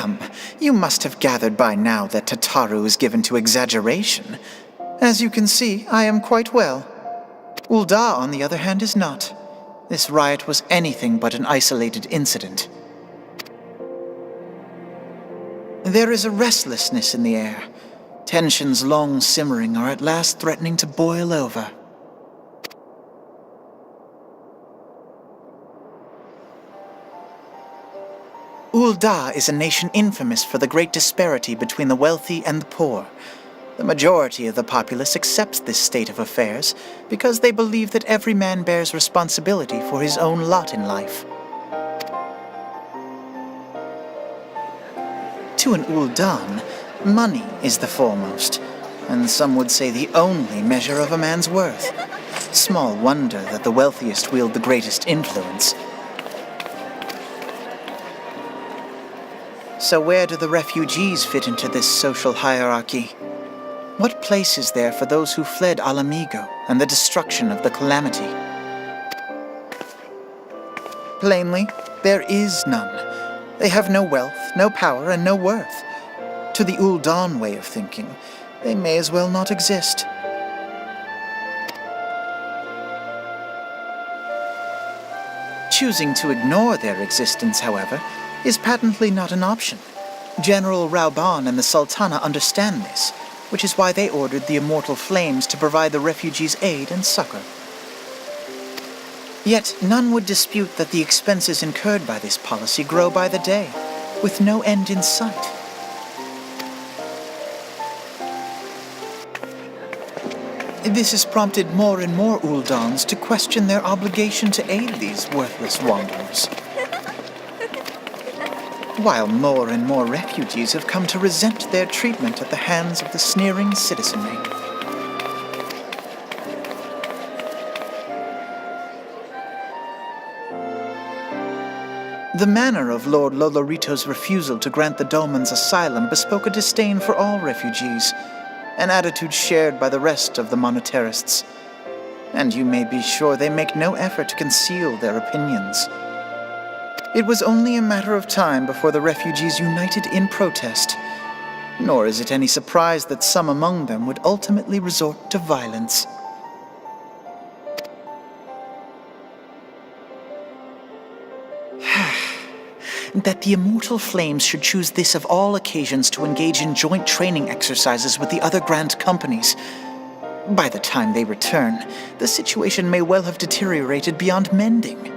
Come, you must have gathered by now that Tataru is given to exaggeration. As you can see, I am quite well. Ul'dah, on the other hand, is not. This riot was anything but an isolated incident. There is a restlessness in the air. Tensions long simmering are at last threatening to boil over. Ul'dah is a nation infamous for the great disparity between the wealthy and the poor. The majority of the populace accepts this state of affairs because they believe that every man bears responsibility for his own lot in life. To an Ul'dan, money is the foremost, and some would say the only measure of a man's worth. Small wonder that the wealthiest wield the greatest influence. So where do the refugees fit into this social hierarchy? What place is there for those who fled Alamigo and the destruction of the Calamity? Plainly, there is none. They have no wealth, no power, and no worth. To the Ul'dan way of thinking, they may as well not exist. Choosing to ignore their existence, however, is patently not an option. General Rauban and the Sultana understand this, which is why they ordered the Immortal Flames to provide the refugees aid and succor. Yet none would dispute that the expenses incurred by this policy grow by the day, with no end in sight. This has prompted more and more Ul'dans to question their obligation to aid these worthless wanderers, while more and more refugees have come to resent their treatment at the hands of the sneering citizenry. The manner of Lord Lolorito's refusal to grant the Dolmens asylum bespoke a disdain for all refugees, an attitude shared by the rest of the monetarists. And you may be sure they make no effort to conceal their opinions. It was only a matter of time before the refugees united in protest, nor is it any surprise that some among them would ultimately resort to violence. That the Immortal Flames should choose this of all occasions to engage in joint training exercises with the other Grand Companies. By the time they return, the situation may well have deteriorated beyond mending.